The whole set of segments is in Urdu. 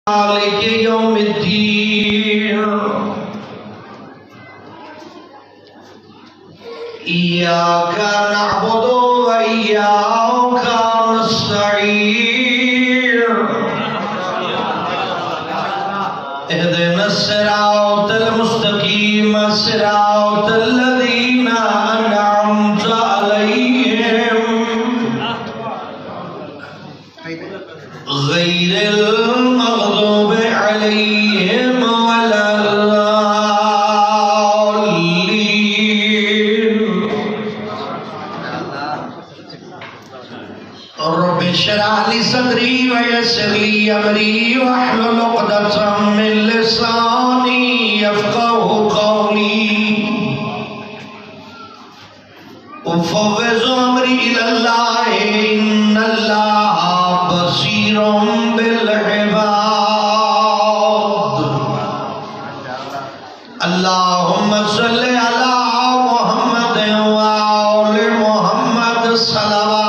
مالک یوم الدین ایاک نعبد و ایاک نستعین اهدنا الصراط المستقیم صراط الذین انعمت علیہم غیر المغضوب علیہم ولا الضالین رب اشرح لي صدری ویسر لي امری واحلل عقدۃ من لسانی یفقهوا قولی افوض امری الی اللہ ان اللہ بصیر بالعباد اللہم صلی علی محمد وآل محمد صلوات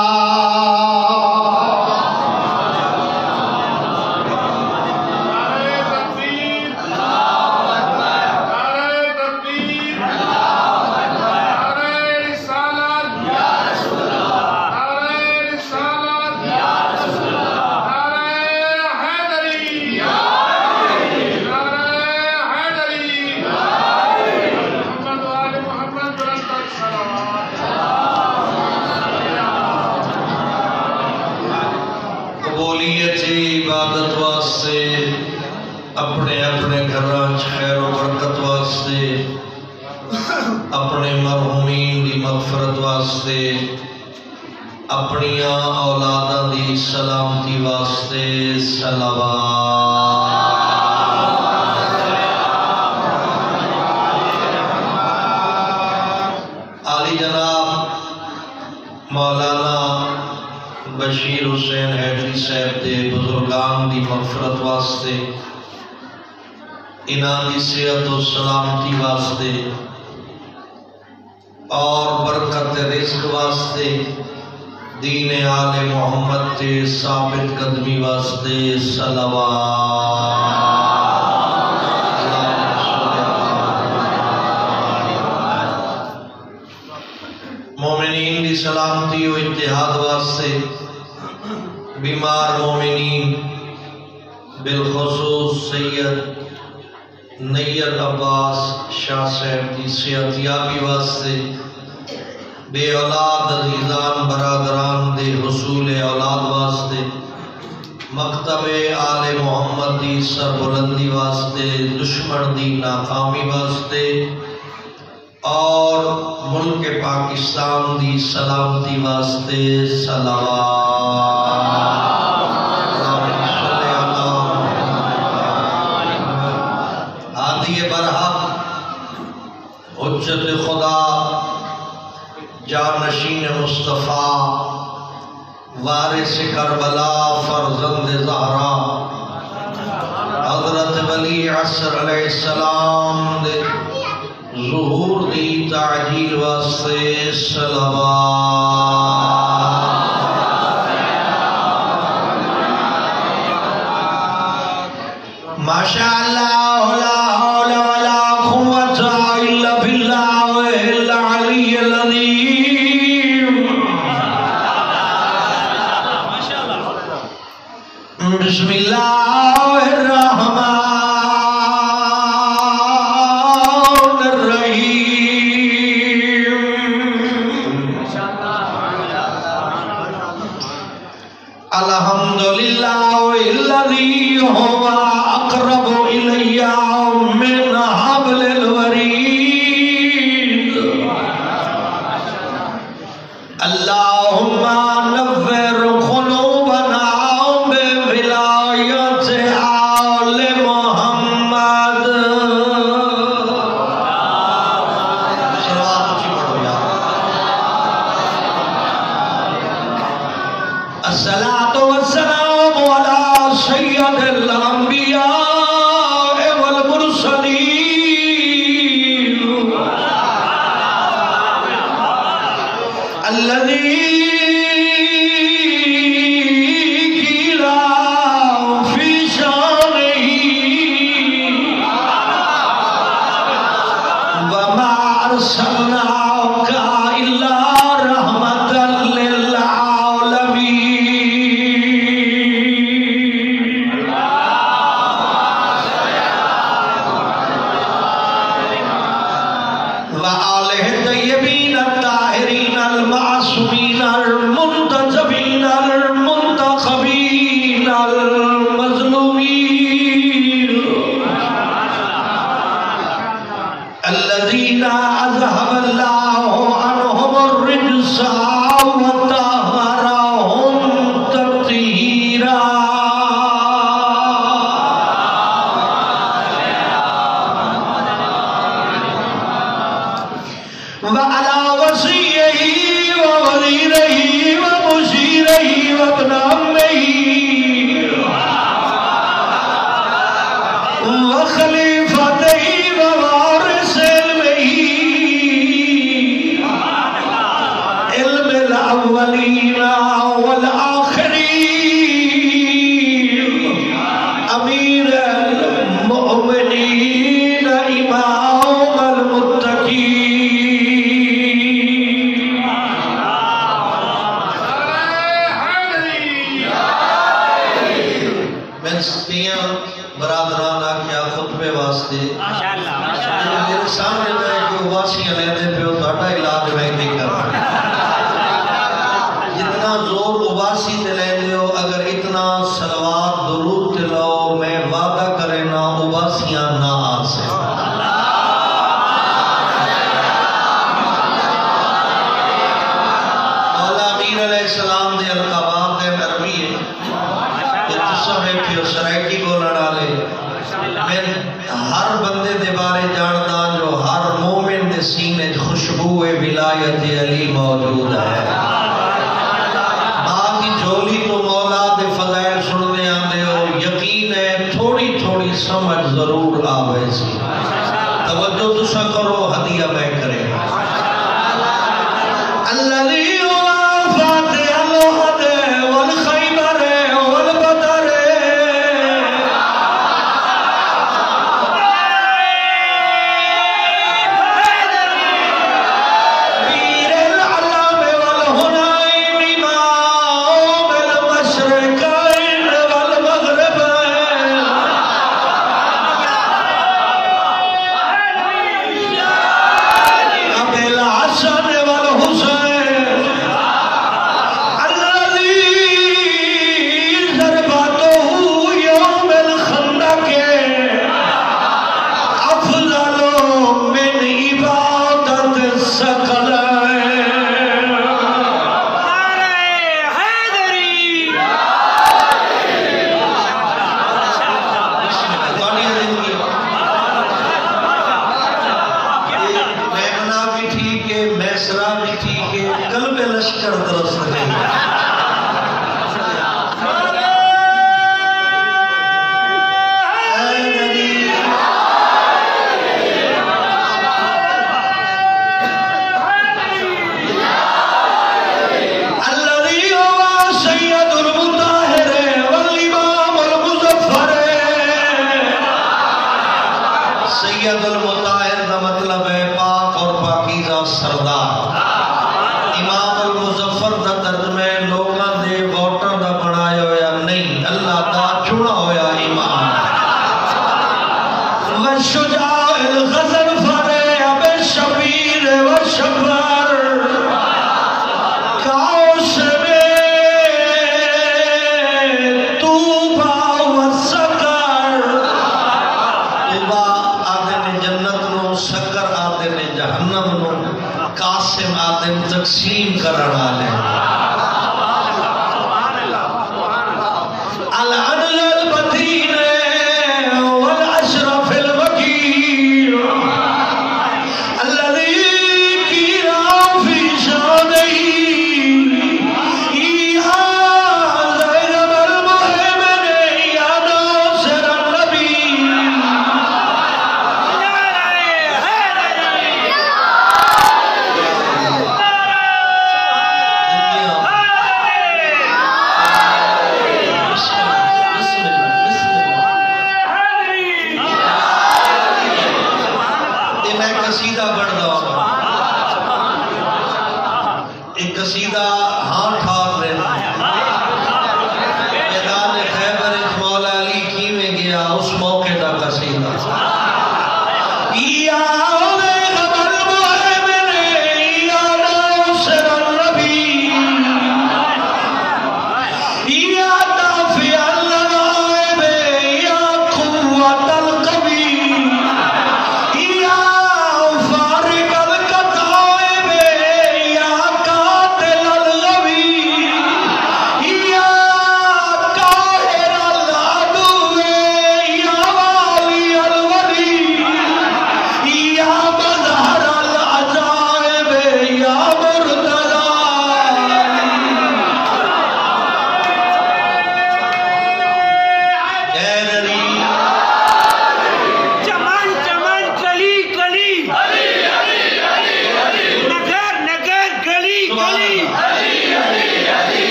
عبادت واسطے اپنے اپنے گھراں خیر و برکت واسطے اپنے مرحومین دی مغفرت واسطے اپنیاں اولاداں دی سلامتی واسطے صلوات عالی جناب مولانا بشیر حسین حیدری صاحب دے بزرگان دی مغفرت واسطے انہاں دی صحت و سلامتی واسطے اور برکت رزق واسطے دین آل محمد تے ثابت قدمی واسطے صلوات مومنین دی سلامتی و اتحاد واسطے بیمار مومنین بالخصوص سید نیت عباس شاہ صاحب کی صحت یابی واسطے بے اولاد عزیزان برادران دے حصول اولاد واسطے مکتب آل محمد دی سربلندی واسطے دشمن دی ناکامی واسطے اور ملک پاکستان دی سلامتی واسطے صلوات ہادی برحق حجت خدا جانشین مصطفیٰ وارث کربلا فرزند زہرا حضرت ولی عصر علیہ السلام دے ظہور دی تعجیل واسطے صلوات ماشاءاللہ لا حول ولا قوة الا باللہ العلی العظیم بسم اللہ الرحمن الحمدللہ الذی هو اقرب الی من حبل الورید اللہم نور قلوبنا بولایت آل محمد الصلاة والسلام على سید الانبیاء برادران آکھیا خطبے واسطے میرے سامنے میں کہ واسیاں لیندے پہ تہاڈا علاج میں نہیں کرنا جتنا زور اواسی تے لیندے ہو اگر اتنا صلوات درود تے لو میں وعدہ کرے نا اواسیاں نہ آ سکے مولا امیر علیہ السلام دے القابات دے عربی ہے کہ تسا بیٹھے ہو سرائکی بولن والے میں ہر بندے دے بارے جاندا جو ہر مومن دے سینے خوشبو ولایت علی موجود ہے باقی جھولی تو مولا دے فضائل سننے آندے ہو یقین ہے تھوڑی تھوڑی سمجھ ضرور آوے سی توجہ تسا کرو ہدیہ میں کرے الذی تقسیم کرنا لے العدل البدین والاشرف الوکیل الذي كيرا في شانه يا زينب المهمن يا ناصر النبي قصیدہ پڑھ دو ایک قصیدہ ہاں ٹھار رہنا میدان خیبر مولا علی کی میں گیا اس موقع دا قصیدہ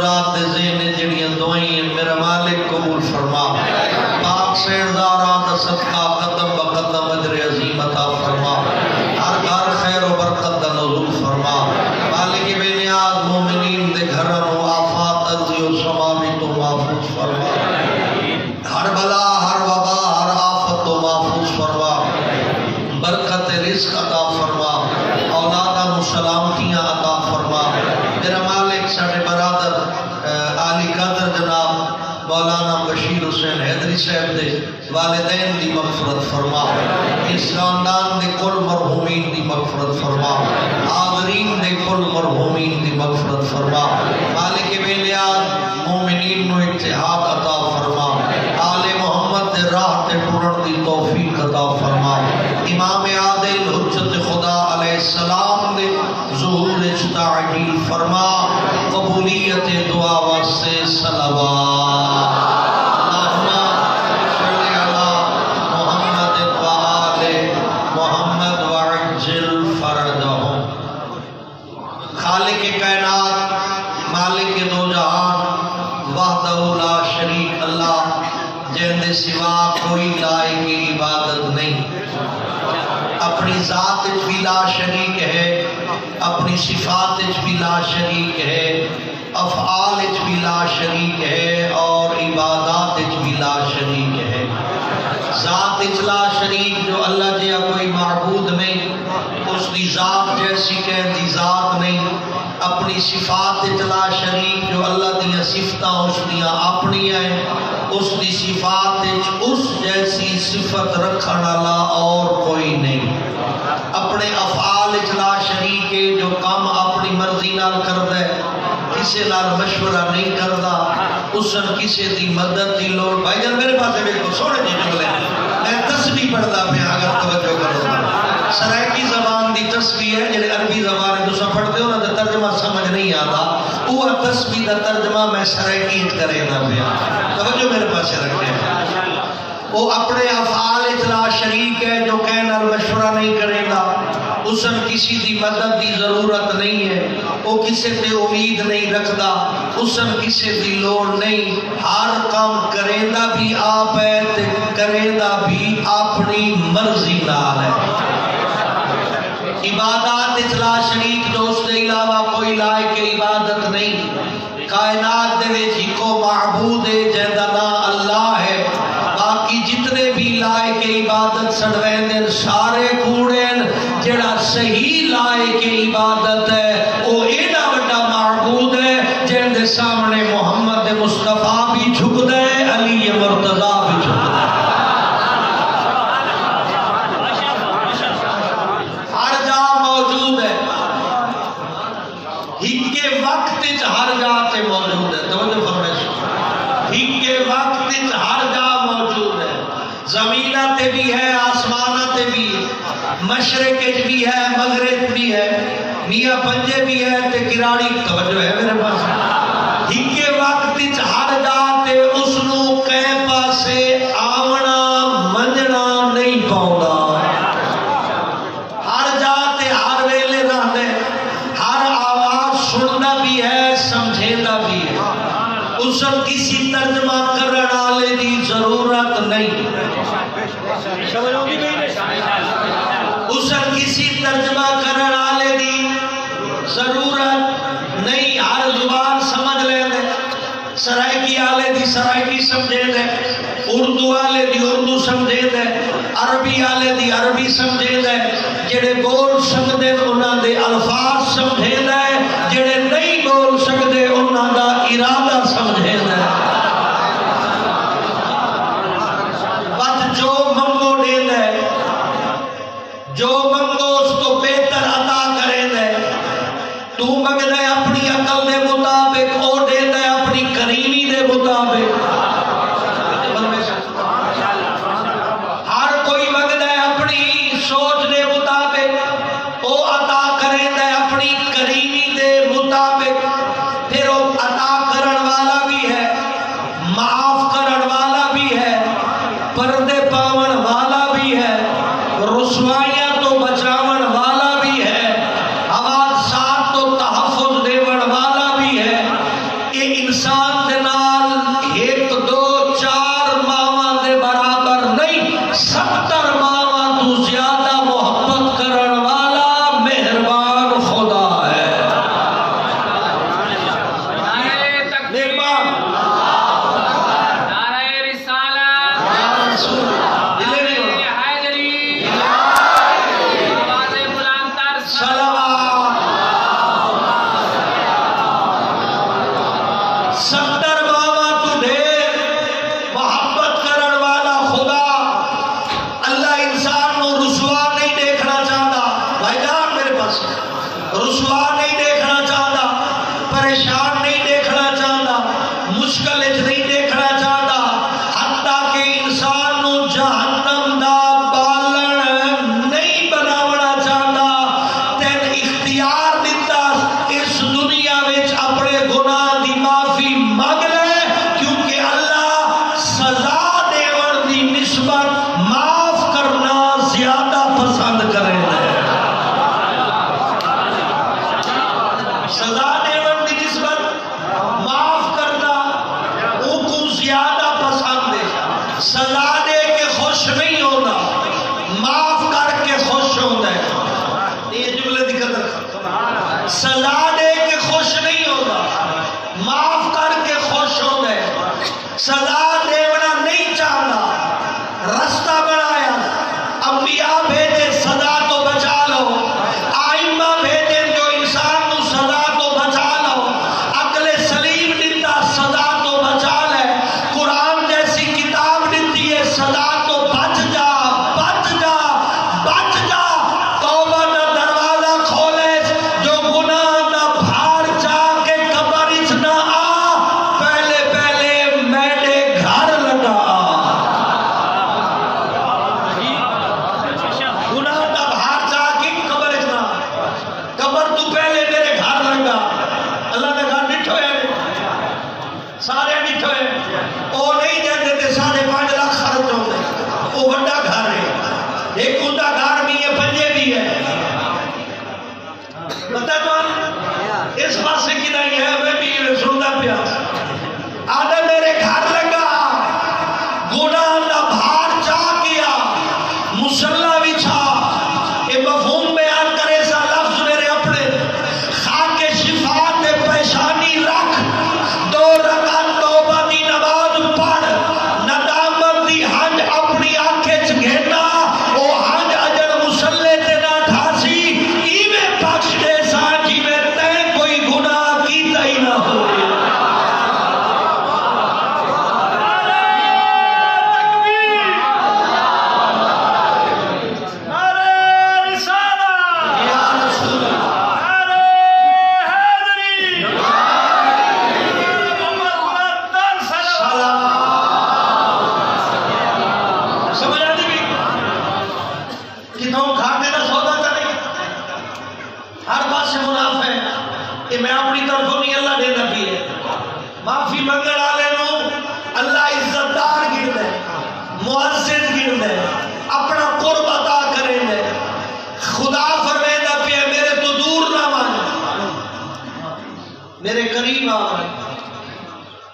حضرات دے ذہن جڑیاں دعائیں میرا مالک قبول فرما پاک سیرداران دا صدقہ قدم بقدم اجر عظیم عطا فرما ہر گھر خیر و برکت دا نزول فرما مالک بے نیاز مومنین دے گھرن و آفات ارضی و سماوی تو محفوظ فرما ہر بلا ہر وبا ہر آفت تو محفوظ فرما برکت رزق عطا فرما اولادہ سلامتیاں عطا فرما میرا مالک ساڑھے برادر عالی قدر جناب مولانا بشیر حسین حیدری صاحب دے والدین دی مغفرت فرما اس خاندان دے کل مرحومین دی مغفرت فرما حاضرین دے کل مرحومین دی مغفرت فرما مالک بے نیاز مومنین نو اتحاد عطا فرما آل محمد دے راہ تے ٹرن دی توفیق عطا فرما امام عادل حجت خدا علیہ السلام دے ظہور تعجیل فرما قبولیت دعا واسطے صلوات خالق کائنات مالک دو جہان وحدہ لا شریک اللہ جن دے سوا کوئی لائق عبادت نہیں اپنی ذات بھی لا شریک ہے اپنی صفات بھی لا شریک ہے افعال بھی لا شریک ہے اور عبادات بھی لا شریک ہے ذات لا شریک جو اللہ جیا کوئی معبود نہیں اس دی ذات جیسی کہ دی ذات نہیں اپنی صفات لا شریک جو اللہ دیا صفتاں اس دیا اپنی ہیں اس دی صفات اس جیسی صفت رکھن والا اور کوئی نہیں اپنے افعال لا شریک ہے جو کام اپنی مرضی نال کردا ہے کسی نال مشورہ نہیں کردا اسن کسی دی مدد دی لوڑ بھائی جان میرے پاس دیکھو سونے جی جملے میں تسبیح پڑھدا پیا اگر توجہ کرو سرائکی زبان دی تسبیح ہے جڑے عربی زبان ہے تساں پڑھتے ہو نا تے ترجمہ سمجھ نہیں آتا وہ تسبیح دا ترجمہ میں سرائکی کرے دا پیا توجہ میرے پاس رکھے وہ اپنے افعال لا شریک ہے جو کہنا مشورہ نہیں کرے گا اسن کسی دی مدد دی ضرورت نہیں ہے وہ کسی تے امید نہیں رکھدا اسن کسی دی لوڑ نہیں ہر کام کرے دا بھی آپ ہے تے کرے دا بھی اپنی مرضی نال ہے عبادات لا شریک جو اس کے علاوہ کوئی لائق عبادت نہیں کائنات دے وچ ہکو معبود ہے جیندا نام اللہ ہے باقی جتنے بھی لائق عبادت سڑوین سارے کوڑین جڑا صحیح لائق عبادت ہے وہ ایڈا بڑا معبود ہے جن دے سامنے محمد مصطفیٰ بھی جھک دے علی مرتضیٰ بھی جھک دے ہر جا موجود ہے ہک کے وقت ہر جا تے موجود ہے توجہ فرمائش ہک کے وقت ہر جا موجود ہے زمینہ تے بھی ہے آسمانہ تے بھی ہے مشرق بھی ہے مغرب بھی ہے میاں پنجے بھی ہے تے کراڑی توجہ ہے میرے پاس ہک کے وقت ہر جا تے اس نو کہیں پاسے آونا منجنا نہیں پاؤں ہر جا تے ہر ویلے رہنے ہر آواز سننا بھی ہے سمجھینا بھی ہے اسن کسی ترجمہ کرنے والے دی ضرورت نہیں اسن کسی ترجمہ کرنے والے دی ضرورت نہیں ہر زبان سمجھ لے دے سرائکی آلے دی سرائکی سمجھے دے اردو آلے دی اردو سمجھے دے عربی آلے دی عربی سمجھے دے جڑے بول سکتے انہاں دے الفاظ سمجھے دے جڑے نہیں بول سکتے انہاں دا ارادہ سمجھے دے بات جو منگو دے دے جو منگو اس کو بہتر عطا کرے دے تو منگ دے اپنی عقل دے مطابق او دے دے اپنی کریمی دے مطابق ہر کوئی منگ دے اپنی سوچ دے مطابق او عطا کرے دے اپنی کریمی دے مطابق پھر وہ عطا کرن والا بھی ہے معاف کرن والا بھی ہے پردے پاون والا بھی ہے رسوائیاں تو بچاون والا بھی ہے حوادثات تو تحفظ دیون والا بھی ہے یہ انسان دے نال ایک دو چار ماواں دے برابر نہیں 70 ماواں تو زیادہ محبت کرن والا مہربان خدا ہے۔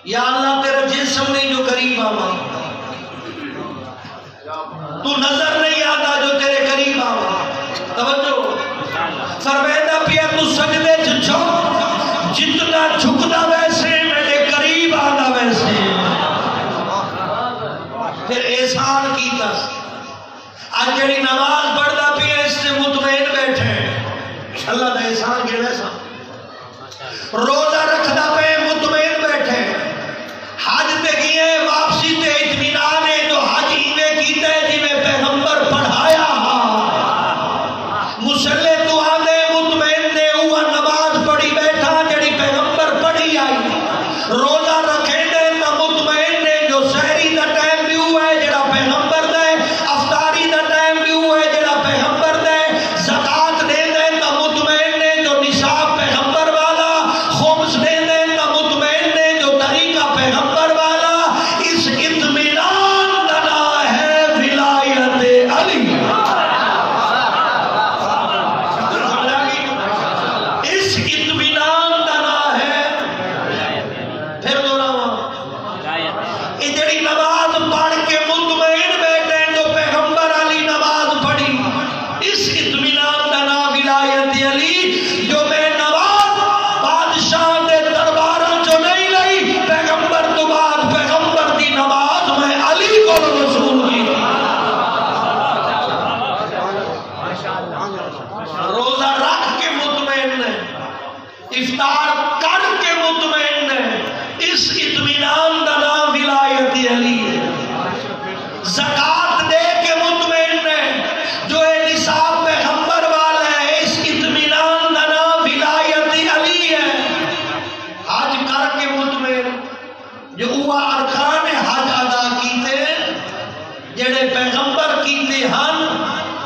یا اللہ تیرا جسم نہیں جو قریب آوا، تو نظر نہیں آتا جو تیرے قریب آوا۔ توجہ فرمیدہ پیا تو سجدے جھک، جتنا جھکدا ویسے میرے قریب آتا ویسے۔ پھر احسان کیتا، آج جڑی نماز پڑھدا پیا اس سے مطمئن بیٹھے، اللہ دا احسان گھنے سا۔ روزہ رکھدا پہ مطمئن بیٹھے، حج تے گئے واپسی تے اطمینان ہے جو حج ایویں کیتا ہے جی میں پیغمبر پڑھایا ہاں، مسلے تو آنے مطمئن نے ہوا نماز پڑھی بیٹھا جڑی پیغمبر پڑھی آئی، روزہ رکھے دے تا مطمئن نے جو سحری دا ٹائم بھی ہوا ہے جڑا پیغمبر دے، افطاری دا ٹائم بھی ہوا ہے جڑا پیغمبر دے، زکات دے دے تا مطمئن نے جو نصاب پیغمبر والا، خمس دے دے تا مطمئن نے جو طریقہ پیغمبر والا۔ اس اطمینان دا نام ہے ولایت علی، اس اطمینان دا نام ہے۔ پھر جو اوہ ارکان حج ادا کیتے جڑے پیغمبر کیتے ہن،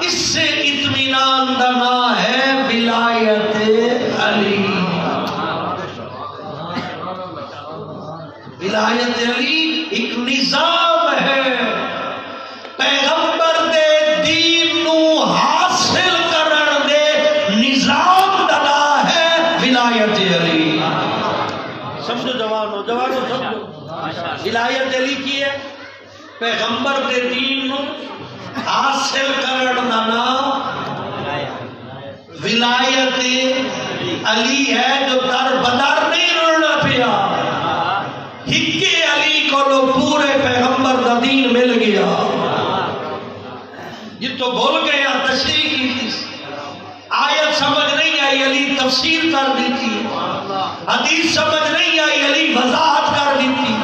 اس سے اطمینان دا نام ہے ولایت علی۔ ولایت علی ایک نظام ہے، پیغمبر دے دین نو حاصل کرن دے نظام دا نام ہے ولایت علی۔ سمجھو جوانو، جوانو سمجھو، ولایت علی کی ہے؟ پیغمبر دے دین نو حاصل کرن دا نام ولایت علی ہے، جو در بدر نہیں رلنا پیا، ہکے علی کو لو پورے پیغمبر دا دین مل گیا۔ یہ تو بھول گیا تشریح کی تھی، آیت سمجھ نہیں آئی علی تفسیر کر دی تھی، حدیث سمجھ نہیں آئی علی وضاحت کر دی تھی،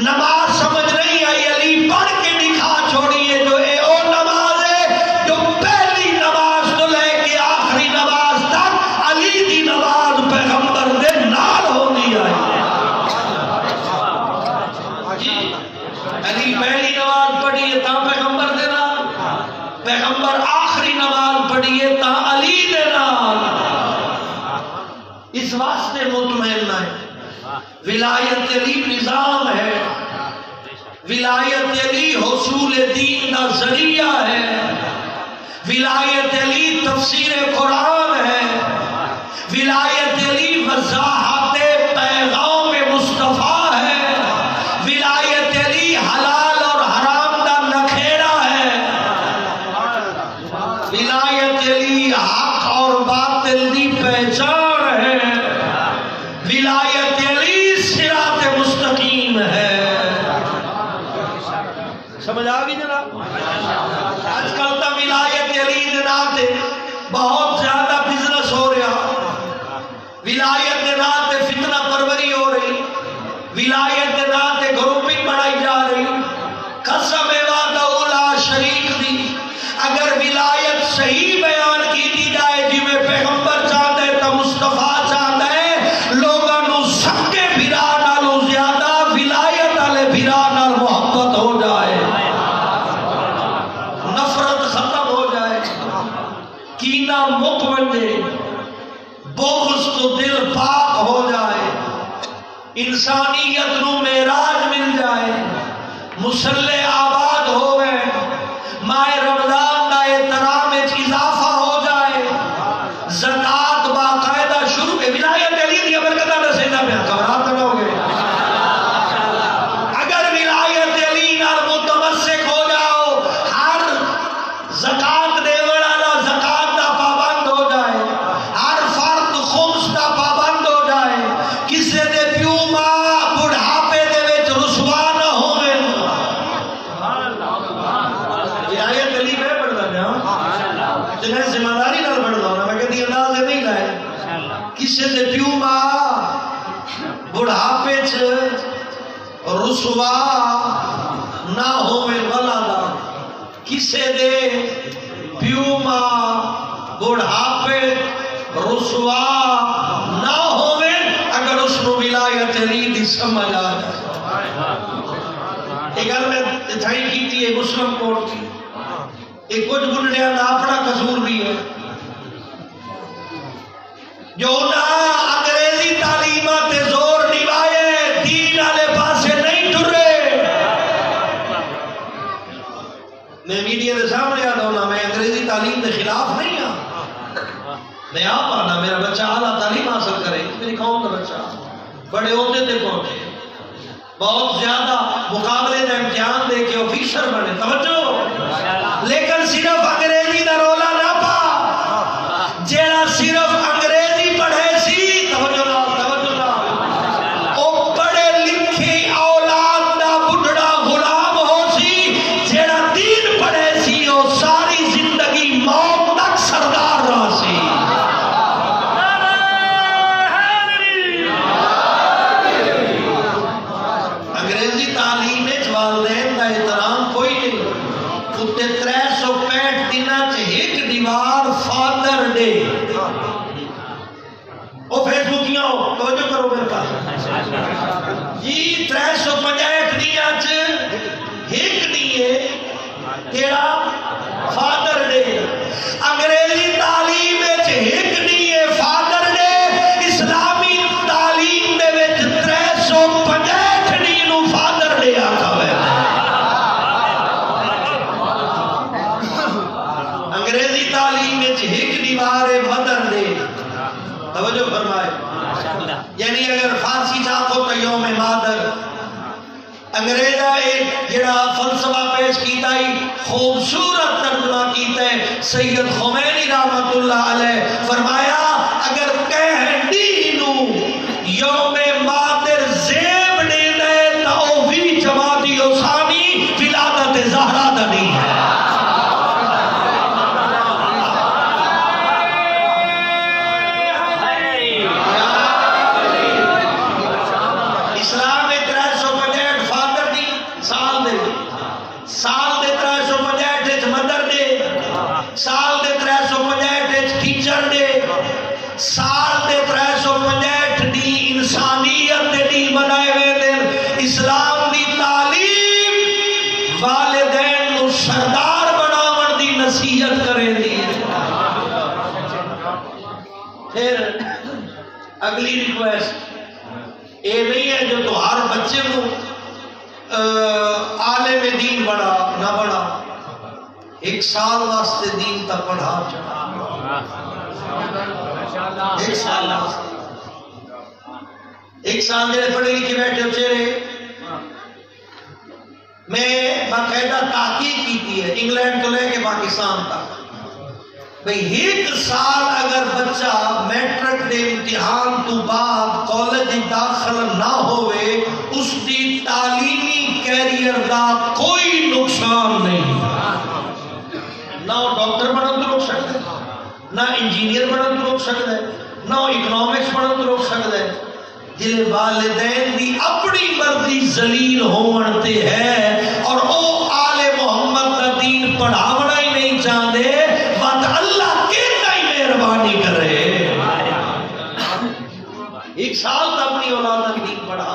نماز سمجھ نہیں آئی علی پڑھ کے دکھا چھوڑیے جو اے او نماز ہے جو پہلی نماز تو لے کے آخری نماز تک علی دی نماز پیغمبر دے نال ہونی آئی۔ علی پہلی نماز پڑھیے تا پیغمبر دے نال، پیغمبر آخری نماز پڑھیے تا علی دے نال۔ اس واسطے مطمئن نہ ہے، ولایت علی نظام ہے، ولایت علی حصول دین دا ذریعہ ہے، ولایت علی تفسیر قرآن ہے، ولایت علی وضاحت پیغام مصطفیٰ ہے، ولایت علی حلال اور حرام دا نکھیڑا ہے، ولایت علی حق اور باطل دی پہچان ہے، ولایت علی صراط مستقیم ہے۔ سمجھ آگئی جناب؟ آج کل تا ولایت علی دے ناتے بہت زیادہ بزنس ہو رہا، ولایت دے ناتے فتنہ پروری ہو رہی، ولایت دے ناتے گروپنگ بڑھائی جا رہی۔ قسم وعدہ لا شریک دی، اگر ولایت صحیح بیان کی دی جائے جی میں پیغمبر چاہتا ہے تا مصطفیٰ چاہتا ہے، لوگاں نو سکے بھرا نالو زیادہ ولایت والے بھرا نال محبت ہو جائے، نفرت ختم ہو جائے، کینہ مک بنجے، بغض تو دل پاک ہو جائے، انسانیت نو معراج مل جائے، مسلح آباد ہو گئے، ماہ رمضان دا احترام اضافہ ہو جائے، زکاة باقاعدہ شروع ہے، ولایت علی دی برکتہ نہ سیدھا پہ گھبراہٹ نہ ہو گئے۔ اگر ولایت علی نال متمسک ہو جاؤ، ہر زکاة دے والا زکاة دا پابند ہو جائے، ہر فرد خمس دا پابند ہو جائے، کسے دے پیو ماں بڑھاپے دے وچ رسوا نہ ہوئے، ولایت علی میں پڑھ رہا ہوں، جنہیں ذمہ داری نہ پڑھ رہا ہوں، میں کہتی اندازے نہیں لائے، کسے دے پیو ماں بڑھاپے چ رسوا نہ ہوئے ولادہ، کسے دے پیو ماں بڑھاپے رسوا نہ ہوئے، اگر اس کو ولایت علی دی سمجھ آ جائے۔ ایک گل میں اتھائی کی تھی ایک مسلم کوٹ کی، ایک کچھ بنڈیاں دا اپنا قصور بھی ہے، جو نہ انگریزی تعلیمات زور نبھائے، دین والے پاسے نہیں ٹرے۔ میں میڈیا کے سامنے آتا ہوں، میں انگریزی تعلیم کے خلاف نہیں ہوں، میں آپ آنا میرا بچہ اعلیٰ تعلیم حاصل کرے، میری قوم کا بچہ بڑے عہدے تے پہنچے، بہت زیادہ مقابلے کا امتحان دے کے آفیسر بنے، توجہ، لیکن صرف انگریزی دا رولا نہ پا، جیڑا صرف انگریزی پڑھے سی، توجہ نہ، او پڑھے لکھے اولاد دا بڑھڑا غلام ہو سی، جیڑا دین پڑھے سی، او ساری زندگی موت تک سردار رہا سی۔ انگریزی تعلیم والدین کا احترام کوئی نہیں، اتنے 365 دنوں سے ایک دیوار فادر ڈے، وہ فیس بکیاں ہو، توجہ کرو میرے پاس، جی 365 دیاں چ ایک نہیں ہے کیڑا فادر ڈے انگریزی تعلیم وچ ایک نہیں ہے فادر ڈے اسلامی تعلیم دے وچ 365 دی نو فادر ڈے آکھا ہویا انگریزی تعلیم وچ ایک دیوار ہے مدر ڈے توجہ فرمائے یعنی اگر فارسی چاہو تو یوم مادر انگریزہ ایک جڑا فلسفہ پیش کیتا ہی خوبصورت ترجمہ کیتا ہے سید خمینی رحمت اللہ علیہ فرمایا اگر کہنڈی نو یوم مادر زیب نے دے تو او بھی جماعتی اوسانی ولادت زہرا دا نہیں ہے اگلی ریکویسٹ یہ نہیں ہے جو تو ہر بچے کو عالم دین بڑھا نہ بڑھا 1 سال واسطے دین تک پڑھا چاہا 1 سال واسطے 1 سال جڑے پڑھے لکھے بیٹھے ہو چہرے میں باقاعدہ تحقیق کی ہے انگلینڈ کو لے کے پاکستان تک بھئی 1 سال اگر بچہ میٹرک دے امتحان تو بعد کالج داخل نہ ہوئے اس دی تعلیمی کیریئر دا کوئی نقصان نہیں نہ وہ ڈاکٹر بنن تو روک سکتا ہے نہ انجینئر بنن تو روک سکتا ہے نہ وہ اکنامکس بنن تو روک سکتا ہے جلے والدین دی اپنی مرضی ذلیل ہونے ہے اور او آل محمد دا دین پڑھاونا ہی نہیں چاہتے بات اللہ کتنا ہی مہربانی کرے 1 سال تک اپنی اولاد کا دین پڑھا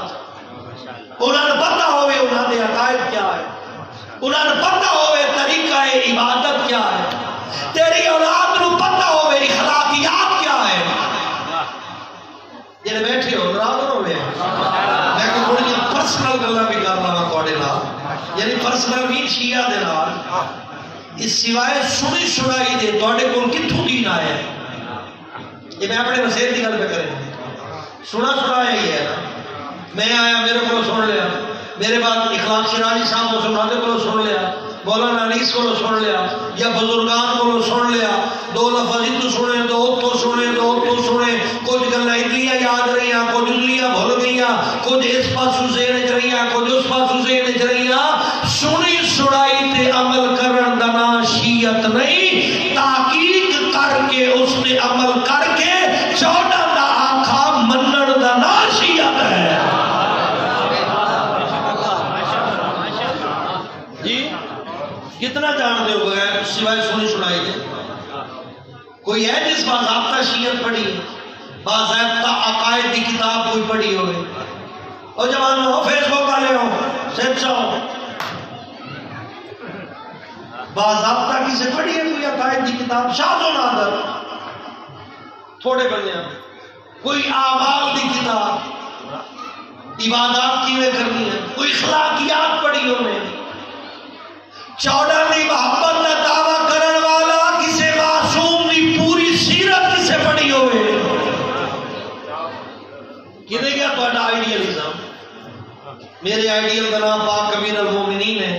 انہوں نے پتہ ہوئے انہوں نے عقائد کیا ہے انہوں نے پتہ ہوئے طریقہ عبادت کیا ہے تیری اولاد کو پتہ ہوئے اخلاقیات کیا ہے جنہیں بیٹھے ہو برابر ہو گئے میں کو تھوڑی پرسنل گلا بھی کرنا نا تھوڑے نال یعنی پرسنل بھی شیعہ دے نال اس سوائے سنی سنائی دے تھوڑے کول کتھوں دین آیا یہ میں اپنے مسئلے کی گل پہ کریں سنا سنایا ہی ہے میں آیا میرے کو سن لیا میرے بعد اخلاق شیرازی صاحب کو سناتے کو سن لیا مولانا انیس کو سن لیا یا بزرگان کو سن لیا 2 لفظ تو سنے 2 تو سنے 2 تو سنے کچھ گلاں ادلیاں یاد رہیاں کچھ ادلیاں بھول گئیاں کچھ اس پاسوں ذہن وچ رہیاں کچھ اس پاسوں ذہن وچ رہیاں سنی سنائی تے عمل کرن دا نام شیعت نہیں تحقیق کر کے اس نے عمل کر کے 14 دا آکھا منن دا نام شیعت ہے کتنا جانتے ہو گئے سوائے سنی سنائی دے کوئی ہے جس باضابطہ شیعت پڑھی باضابطہ عقائد کی کتاب کوئی پڑھی ہوئے اور جوان ہو فیس بک والے ہو سیٹ ہو باضابطہ کسے پڑھی ہے کوئی عقائد کی کتاب شاذ و نادر تھوڑے بنے کوئی اعمال کی کتاب عبادات کی میں کرنی ہے کوئی اخلاقیات پڑھی ہوئے 14 دی محبت کا دعویٰ کرن والا کسے معصوم دی پوری سیرت کسے پڑھی ہوئے کدھے گیا تو آئیڈیلزم میرے آئیڈیل کا نام پاک امیر المومنین ہے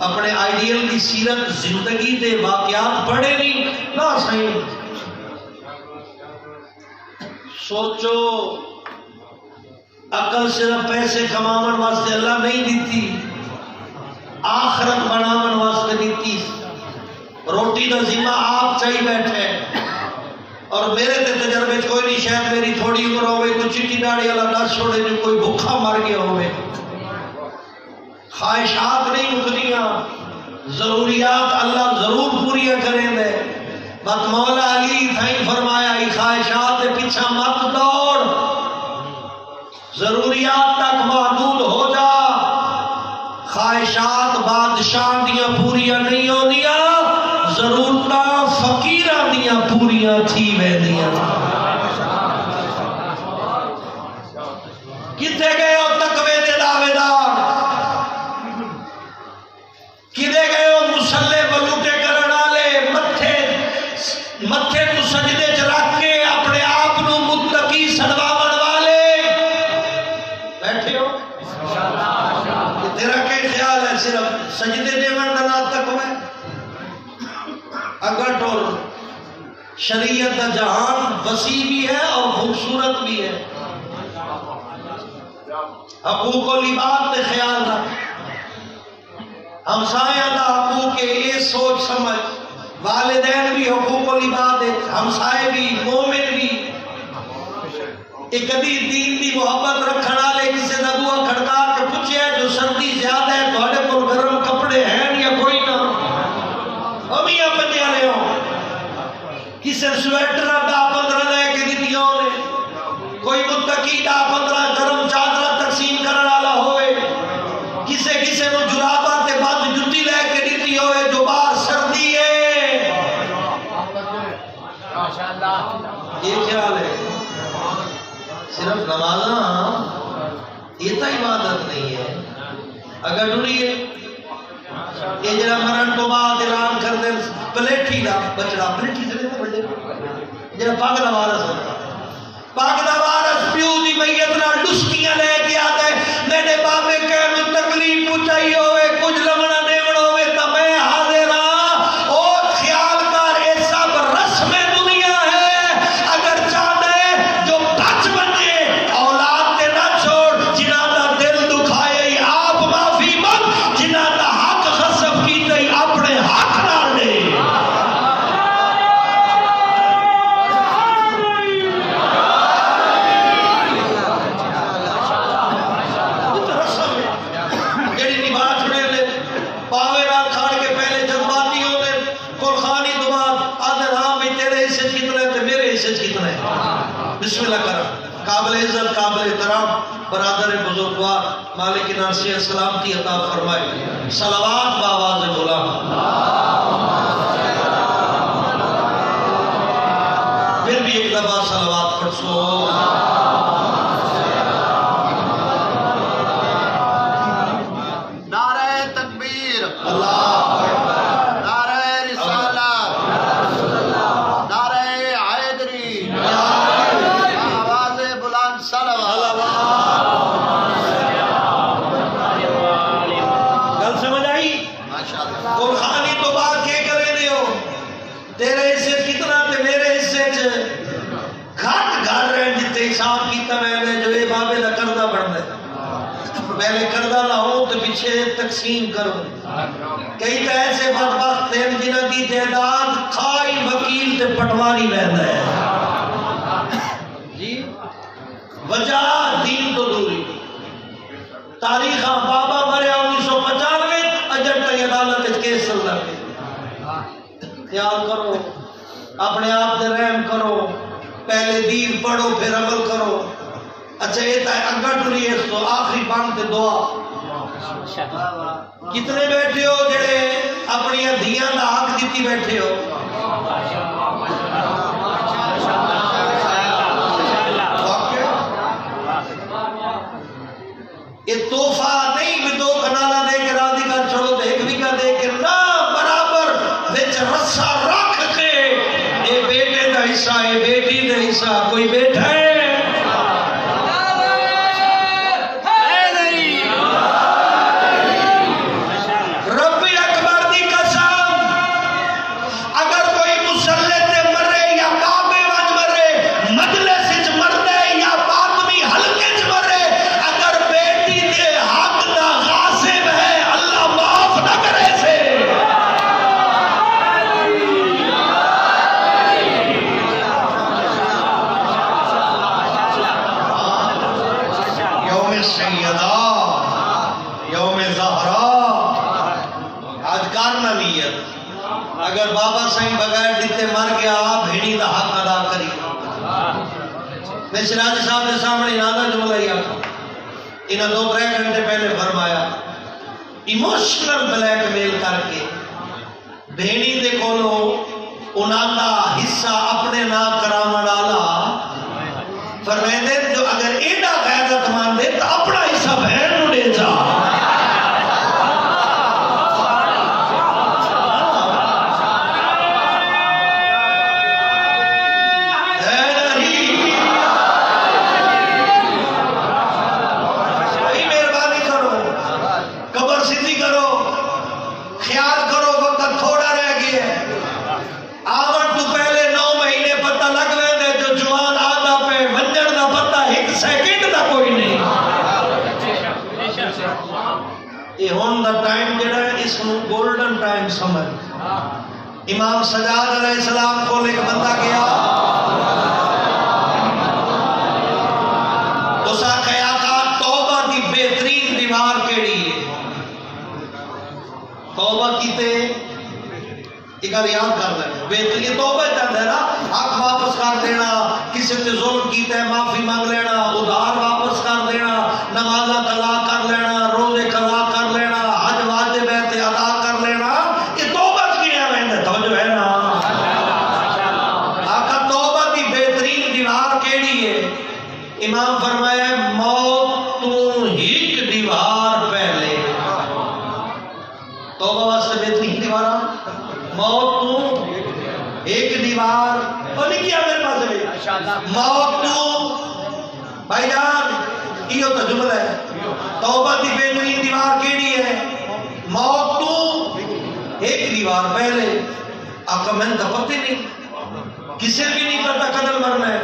اپنے آئیڈیل کی سیرت زندگی دے واقعات پڑھے نہیں نہ صحیح سوچو عقل صرف پیسے کماون واسطے اللہ نہیں دیتی آخرت بناون واسطے دیتی روٹی دا ذمہ آپ چاہی بیٹھے اور میرے تے تجربے کوئی نہیں شاید میری تھوڑی عمر ہوئے کوئی چٹی داڑھی والا نہ چھوڑے جو کوئی بھوکا مر گیا ہوئے خواہشات نہیں مکدیاں ضروریات اللہ ضرور پوری کریں دے بات مولا علی تھائیں فرمایا ای خواہشات پیچھا مت دوڑ ضروریات تک محدود ہو جا، خواہشات بادشاہ دیاں پوریاں نہیں ہوندیاں، ضرورتاں فقیراں دیاں پوریاں تھی ویندیاں۔ کتے گئے ہو تقوی دے دعوے دار؟ کدے گئے ہو مسلے بلوٹے کرن والے؟ متھے تو سجدے چ رکھ کے اپنے آپ نو متقی سنواون والے بیٹھے ہو؟ تیرا کیا خیال ہے صرف سجدے دیون دا نام تقوی؟ اگر ٹول شریعت دا جہان وسیع بھی ہے اور خوبصورت بھی ہے۔ حقوق و لباس تے خیال رکھ، ہمسایہ دا حقوق ہے، یہ سوچ سمجھ، والدین بھی حقوق و لباس ہے، ہمسائے بھی، مومن بھی۔ ایک کدی دین دی محبت رکھن والے کسی دا بوا کھڑکا کے پوچھے جو سردی زیادہ ہے تھوڑے کول گرم کپڑے ہیں یا کوئی نہ؟ امیاں پنجیاں لے ہو کسی سویٹر 10-15 لے کے دیتیاں نے، کوئی متقی 10-15 گرم چادر تقسیم کرنے والا ہوئے، کسی نو جراباں تے بد جُتی لے کے دیتی ہوئے جو باہر سردی ہے۔ یہ خیال ہے صرف نمازاں یہ تو عبادت نہیں ہے۔ اگر ڈریے یہ جڑا مرن تو بعد اعلان کر دیں پلیٹھی دا بچڑا، پلیٹھی سے نہیں بڑے جڑا پاک دا وارث ہوتا، پاک دا وارث پیو دی میت نال ڈسکیاں لے کے آتے، میرے بابے کہنو تکلیف پہنچائی ہوئے کچھ لمنا دیوڑ ہوئے تا میں حاضر ہاں۔ او خیال کر اے سب رسم دنیا ہے، اگر چاہے جو بچ بنے اولاد تے نہ چھوڑ، جنہاں دا دل دکھائے آپ معافی مانگ، جنہاں دا حق غصب کیتے اپنے حق نہ لے۔ بسم اللہ کرم قابل عزت قابل احترام برادر بزرگوار مالک ناصر سلامتی عطا فرمائے، صلوات بآواز بلند، پھر بھی ایک دفعہ صلوات پڑھ سو۔ نعرہ تکبیر، اللہ نعرہ رسالت، نعرہ حیدری، آواز بلند صلوات۔ گل سمجھ آئی؟ ماشاءاللہ۔ قرآنی تو بات کیا کرے دے ہو؟ تیرے حصے کتنا تے میرے حصے گھٹ گھر رہے جتے حساب کیتا میں نے جو اے بابے دا کردہ بڑھنا ہے، پہلے کردہ نہ ہو تو پیچھے تقسیم کرو۔ کئی تو ایسے بدبخت ہیں جنہاں دی تعداد کھائی وکیل تے پٹواری رہتا ہے جی، وجہ دین تو دوری۔ تاریخ بابا مریا 1995 اجر تک عدالت کیس چل رہے۔ خیال کرو، اپنے آپ سے رحم کرو، پہلے دین پڑھو پھر عمل کرو۔ اچھا یہ تا اگر ٹوری ہے تو آخری بانتے دعا۔ کتنے بیٹھے ہو جڑے اپنی دھیاں دا حق دیتی بیٹھے ہو؟ یہ تحفہ نہیں بھی دو کنالا دے کے راضی کر چھوڑو دے ایک بھی کا دے کے نہ، برابر وچ رسا رکھ کے اے بیٹے دا حصہ اے بیٹی دا حصہ کوئی بیٹھا ہے اگر بابا سائیں بغیر دیتے مر گیا بھیڑی دا حق ادا کری۔ میں سراج صاحب کے سامنے نادا جملہ ہی آتا انہاں 2-3 گھنٹے پہلے فرمایا ایموشنل بلیک میل کر کے بھیڑی دے کولو انہاں دا حصہ اپنے نا کراون والا فرمائے جو اگر ایڈا غیرت مند ہے تو اپنا حصہ بہن نو دے جا گولڈن ٹائم سمجھ امام سجاد علیہ السلام کو ایک بندہ گیا اس آخر آقا توبہ دی بہترین دیوار کیڑی ہے توبہ کیتے ایک یاد کر لیں بہترین توبہ چاہتا ہے نا حق واپس کر دینا کسی سے ظلم کیتے ہے معافی مانگ لینا ادھار واپس کر دینا نمازہ قضا کر لینا روزے قضا کر لینا حج واجب ہے تے ادا کر لینا یہ توبہ کی ہے میں توجہ ہے نا آقا توبہ کی بہترین دیوار کیڑی ہے امام فرمایا موت تو ایک دیوار پہلے توبہ واسطے بہترین دیوار موت تو ایک دیوار اور نہیں کیا میرے پاس ہے موت تو بھائی جان یہ تو جملہ ہے توبہ کی بہترین دیوار کیڑی ہے موت تو ایک دیوار پہلے آقا میں تو پتہ نہیں کسے بھی نہیں پتا قدر مرنا ہے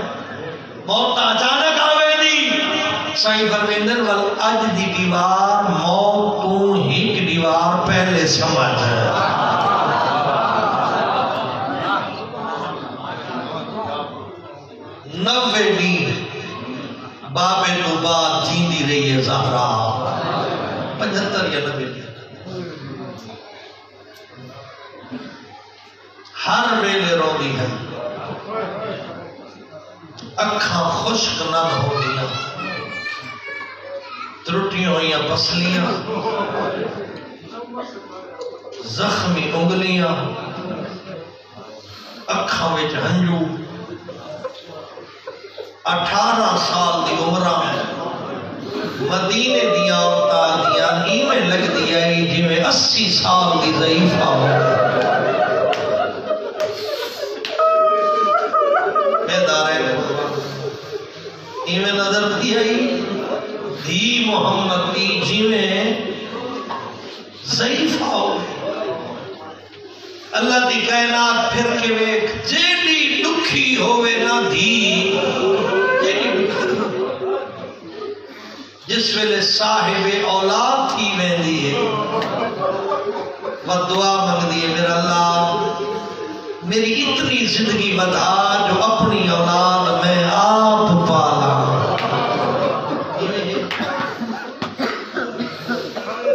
موت تا اچانک آوے دی سائیں فرمیندن وال اج دی دیوار موت تو ایک دیوار پہلے سمجھ ہے نوے دین بابے تو بعد جیندی رہی ہے زہرا 75 یا 90 ہر ویلے رو دی ہے اکھاں خشک نہ ہو دیا ترٹیاں ہوئیاں پسلیاں زخمی انگلیاں اکھاں وچ ہنجو 18 سال دی عمرہ مدینے دیا عورتاں دیا ایویں لگ دیا جی میں 80 سال دی ضعیفہ ہو میں دارے ایویں نظر دیا دی محمد دی جی میں ضعیفہ ہو اللہ دی کائنات پھر کے ویک جیڑی دکھی ہوئے نہ دی جس ویلے صاحب اولاد تھی ویندی ہے وہ دعا مانگ دی ہے میرا اللہ میری اتنی زندگی بتا جو اپنی اولاد میں آپ پالا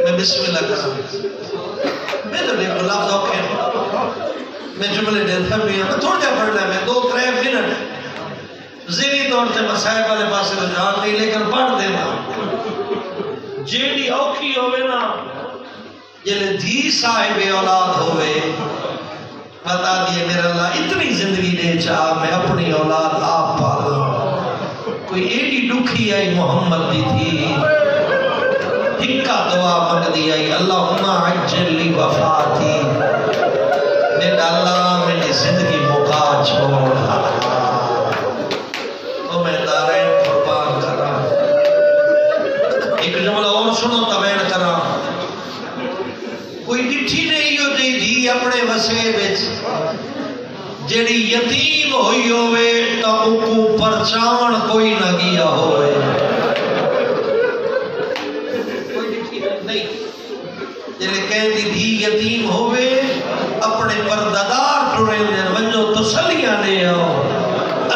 میں بسم اللہ کروں میں تو دیکھو لفظ اوکے میں جملے دیتا بھی ہوں تھوڑا جا پڑھ لیں میں 2-3 منٹ ذہنی طور سے مسائل والے پاسے تو جان نہیں لیکن پڑھ دینا جیڑی اوکھی ہوئے نا جلے دھی صاحب اولاد ہوئے بتا دیئے میرا اللہ اتنی زندگی دے چاہ میں اپنی اولاد آپ پالا کوئی ایڈی دکھی آئی محمد دی تھی ہکا دعا مانگ دی آئی اللہم عجل لی وفاتی میرا اللہ میری زندگی موقع چھوڑا تو میں دارین قربان کرا ایک جملہ اور سنو تبین کرا کوئی ڈٹھی نہیں ہو دی اپنے وسے بچ جیڑی یتیم ہوئی ہوئے تا اکو پرچاون کوئی نہ گیا ہوئے کوئی ڈٹھی نہیں جیڑے کہیں دی یتیم ہوئے اپنے پردادار ٹورے دیں ونجو تسلیاں دے آؤ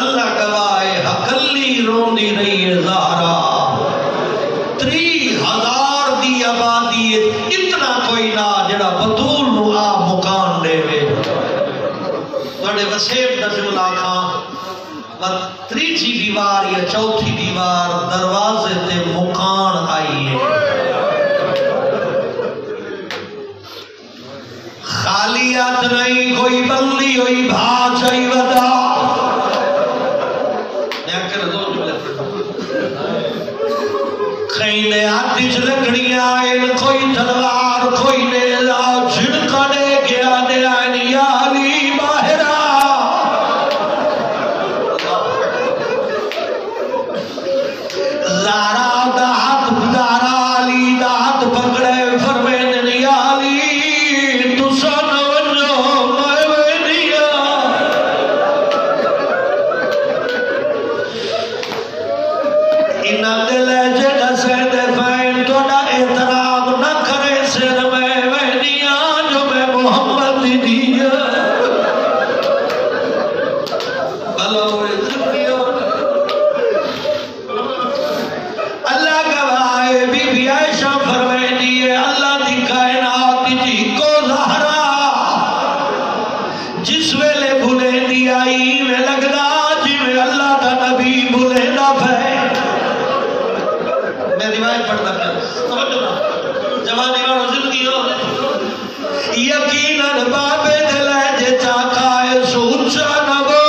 اللہ گواہ حقلی روندی رہی ہے زہرا 30,000 دی آبادی اتنا کوئی نہ جڑا بطول نو آ مکان دے وے بڑے وسیب دا جملہ کھاں تیسری دیوار یا چوتھی دیوار دروازے تے مکان آئی ہے خالیات نہیں کوئی بندی ہوئی بھاج آئی ودا کئی نے آتش لکڑیاں آئین کوئی تلوار کوئی نیزہ جھڑکا دے گیا دے آئین یا علی باہرہ زارا دہت زارا علی دہت پکڑے فرمین یا علی تو سن ونجو میں وینیا انہ دلے جگہ سے دفعین توڑا اعتراض نہ کرے سر میں وینیا جو میں محمد دیا اللہ گواہ بی بی عائشہ فرمائے دیئے اللہ دی کائنات جی کو زہرا جس ویلے بھولے دی آئی میں لگدا جی میں اللہ دا نبی بھولے دا پھے میں روایت پڑھتا کیا سمجھو نا جوانی والا زندگی ہو یقیناً بابے دلے جے چاکائے سوچا نبو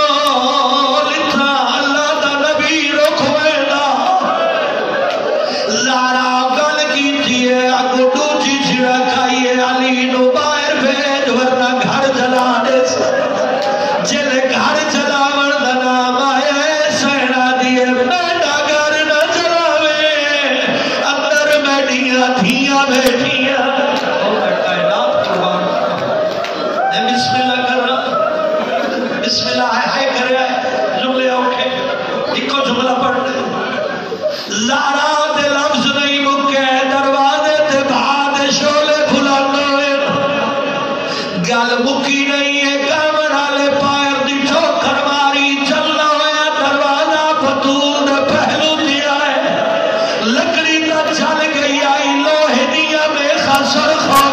لتھا اللہ دا نبی رکھوے دا زارا گل کی تھیے اگو دوچی چھڑا کھائیے علی نو باہر بھیج ورنہ گھر جلا دے جل گھر جلا ورنہ نام آئے سہنا دیئے بیٹا گھر نہ جلاوے اندر بیٹھیاں تھیاں بیٹھیاں بسم اللہ کر رہا بسم اللہ ہائے کر رہا ہے جملے اٹھے ایک جملہ پڑھ دے زارا دے لفظ نہیں مکے دروازے تے بھاد شولے بھلانے گل مکی نہیں ہے کامرہ لے پائر دی ٹھوکر ماری چلنا ہویا دروازہ پتول دے پہلو دیا ہے لکڑی تا چل گئی آئی لوہے دیا میں خسر خور